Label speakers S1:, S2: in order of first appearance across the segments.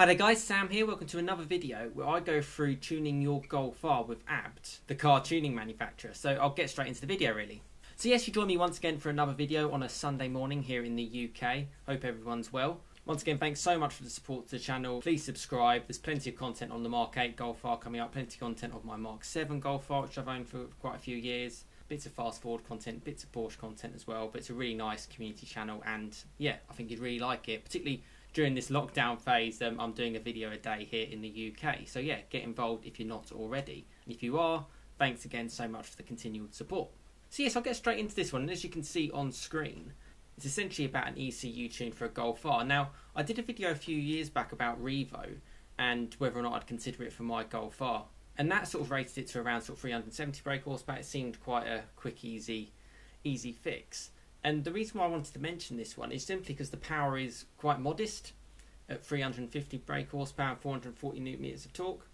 S1: Hi there guys, Sam here. Welcome to another video where I go through tuning your Golf R with ABT, the car tuning manufacturer. So I'll get straight into the video really. So yes, you join me once again for another video on a Sunday morning here in the UK. Hope everyone's well. Once again, thanks so much for the support to the channel. Please subscribe. There's plenty of content on the Mark 8 Golf R coming up, plenty of content of my Mark 7 Golf R, which I've owned for quite a few years. Bits of fast forward content, bits of Porsche content as well, but it's a really nice community channel and yeah, I think you'd really like it, particularly during this lockdown phase. I'm doing a video a day here in the UK, so yeah, get involved if you're not already. And if you are, thanks again so much for the continued support. So yes, I'll get straight into this one, and as you can see on screen, it's essentially about an ECU tune for a Golf R. Now, I did a video a few years back about Revo and whether or not I'd consider it for my Golf R, and that sort of rated it to around sort of 370 brake horsepower. It seemed quite a quick, easy fix. And the reason why I wanted to mention this one is simply because the power is quite modest at 350 brake horsepower and 440 newton meters of torque.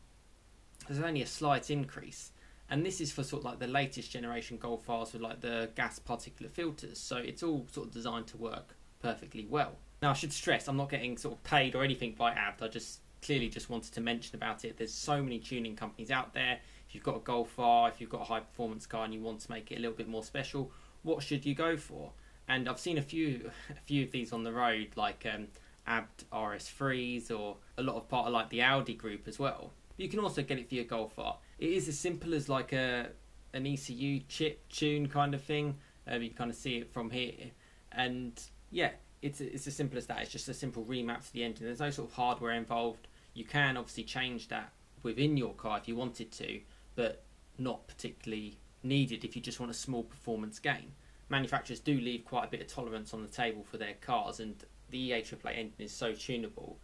S1: There's only a slight increase, and this is for sort of like the latest generation Golf Rs with like the gas particulate filters, so it's all sort of designed to work perfectly well. Now I should stress I'm not getting sort of paid or anything by ABT. I just clearly just wanted to mention about it. There's so many tuning companies out there. If you've got a Golf R, if you've got a high performance car and you want to make it a little bit more special, what should you go for? And I've seen a few of these on the road, like ABT RS3s, or a lot of part of like the Audi group as well. But you can also get it for your Golf R. It is as simple as like an ECU chip tune kind of thing. You can kind of see it from here, and yeah, it's as simple as that. It's just a simple remap to the engine. There's no sort of hardware involved. You can obviously change that within your car if you wanted to, but not particularly needed if you just want a small performance gain. Manufacturers do leave quite a bit of tolerance on the table for their cars, and the EA888 engine is so tunable.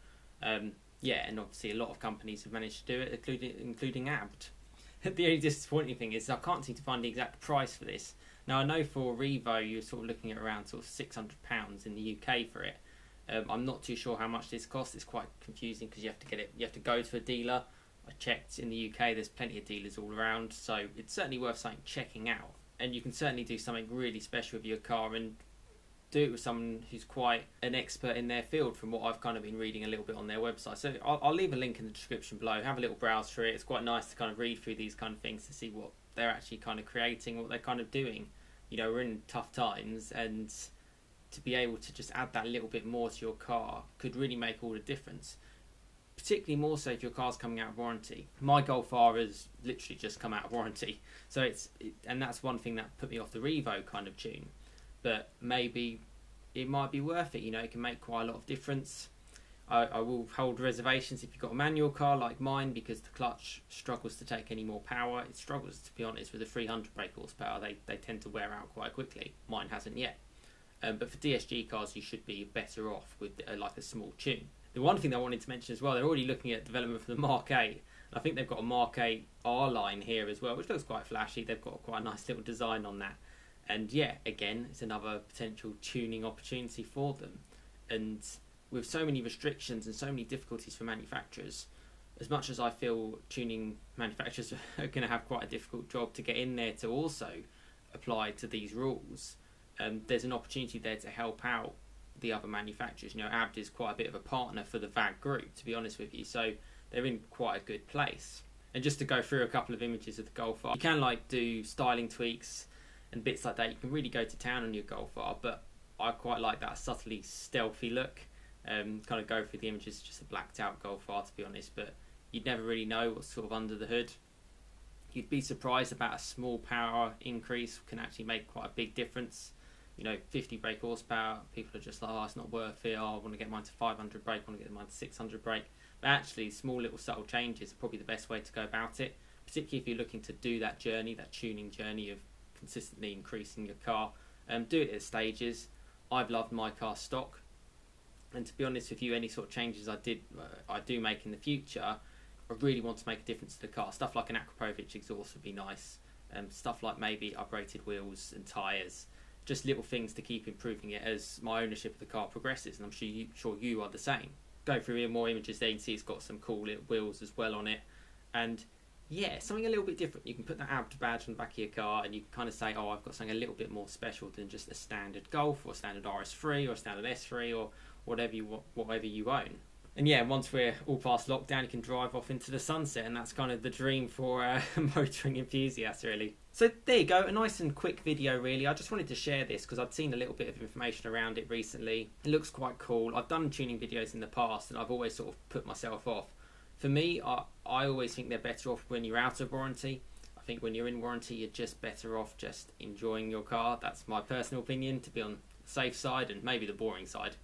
S1: Yeah, and obviously a lot of companies have managed to do it, including ABT. The only disappointing thing is I can't seem to find the exact price for this. Now I know for Revo you're sort of looking at around sort of £600 in the UK for it. I'm not too sure how much this costs. It's quite confusing because you have to go to a dealer. I checked in the UK, there's plenty of dealers all around, so it's certainly worth something checking out. And you can certainly do something really special with your car and do it with someone who's quite an expert in their field, from what I've kind of been reading a little bit on their website. So I'll leave a link in the description below. Have a little browse through it. It's quite nice to kind of read through these kind of things to see what they're actually kind of creating, what they're kind of doing. You know, we're in tough times, and to be able to just add that little bit more to your car could really make all the difference. Particularly more so if your car's coming out of warranty. My Golf R has literally just come out of warranty, so and that's one thing that put me off the Revo kind of tune. But maybe it might be worth it. You know, it can make quite a lot of difference. I will hold reservations if you've got a manual car like mine, because the clutch struggles to take any more power. It struggles, to be honest, with the 300 brake horsepower. They tend to wear out quite quickly. Mine hasn't yet. But for DSG cars, you should be better off with like a small tune. The one thing I wanted to mention as well, they're already looking at development for the Mark 8. I think they've got a Mark 8 R line here as well, which looks quite flashy. They've got quite a nice little design on that. And yeah, again, it's another potential tuning opportunity for them. And with so many restrictions and so many difficulties for manufacturers, as much as I feel tuning manufacturers are going to have quite a difficult job to get in there to also apply to these rules, there's an opportunity there to help out the other manufacturers. You know, ABT is quite a bit of a partner for the VAG group, to be honest with you, so they're in quite a good place. And just to go through a couple of images of the Golf R, you can like do styling tweaks and bits like that. You can really go to town on your Golf R, but I quite like that subtly stealthy look. Kind of go through the images, just a blacked out Golf R, to be honest, but you'd never really know what's sort of under the hood. You'd be surprised about a small power increase can actually make quite a big difference. You know, 50 brake horsepower, people are just like, oh, it's not worth it. Oh, I want to get mine to 500 brake, I want to get mine to 600 brake. But actually, small little subtle changes are probably the best way to go about it, particularly if you're looking to do that journey, that tuning journey of consistently increasing your car. Do it at stages. I've loved my car stock, and to be honest with you, any sort of changes I do make in the future, I really want to make a difference to the car. Stuff like an Akrapovic exhaust would be nice. Stuff like maybe uprated wheels and tyres. Just little things to keep improving it as my ownership of the car progresses, and I'm sure you are the same. Go through more images there, you can see it's got some cool little wheels as well on it, and yeah, something a little bit different. You can put that ABT badge on the back of your car, and you can kind of say, oh, I've got something a little bit more special than just a standard Golf or a standard RS3 or a standard S3 or whatever you own. And yeah, once we're all past lockdown, you can drive off into the sunset, and that's kind of the dream for motoring enthusiasts, really. So there you go, a nice and quick video, really. I just wanted to share this because I'd seen a little bit of information around it recently. It looks quite cool. I've done tuning videos in the past, and I've always sort of put myself off. For me, I always think they're better off when you're out of warranty. I think when you're in warranty, you're just better off just enjoying your car. That's my personal opinion, to be on the safe side and maybe the boring side.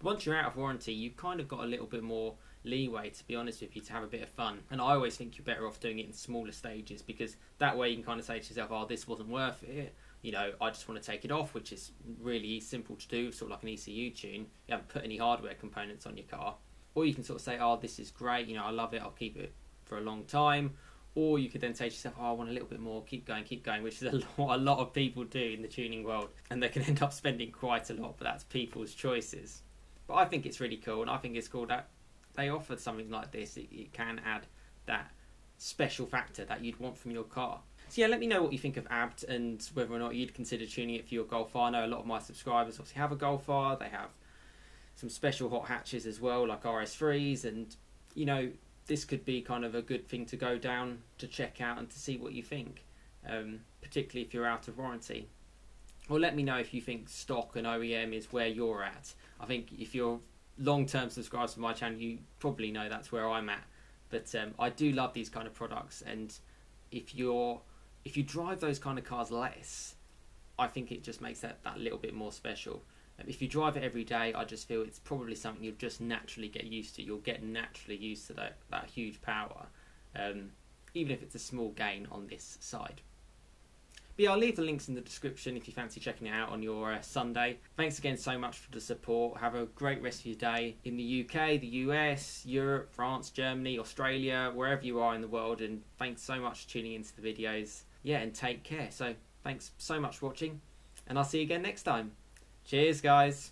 S1: Once you're out of warranty, you've kind of got a little bit more leeway, to be honest with you, to have a bit of fun. And I always think you're better off doing it in smaller stages, because that way you can kind of say to yourself, oh, this wasn't worth it, you know, I just want to take it off, which is really simple to do, sort of like an ECU tune. You haven't put any hardware components on your car. Or you can sort of say, oh, this is great, you know, I love it, I'll keep it for a long time. Or you could then say to yourself, oh, I want a little bit more, keep going, which is a lot of people do in the tuning world. And they can end up spending quite a lot, but that's people's choices. But I think it's really cool, and I think it's cool that they offer something like this. It can add that special factor that you'd want from your car. So yeah, let me know what you think of ABT and whether or not you'd consider tuning it for your Golf R. I know a lot of my subscribers obviously have a Golf R. They have some special hot hatches as well, like RS3s, and you know, this could be kind of a good thing to go down to check out and to see what you think, particularly if you're out of warranty. Or let me know if you think stock and OEM is where you're at. I think if you're long-term subscribers to my channel, you probably know that's where I'm at. But I do love these kind of products, and if you drive those kind of cars less, I think it just makes that little bit more special. If you drive it every day, I just feel it's probably something you'll just naturally get used to. You'll get naturally used to that huge power, even if it's a small gain on this side. But yeah, I'll leave the links in the description if you fancy checking it out on your Sunday. Thanks again so much for the support. Have a great rest of your day in the UK, the US, Europe, France, Germany, Australia, wherever you are in the world. And thanks so much for tuning into the videos. Yeah, and take care. So thanks so much for watching, and I'll see you again next time. Cheers, guys.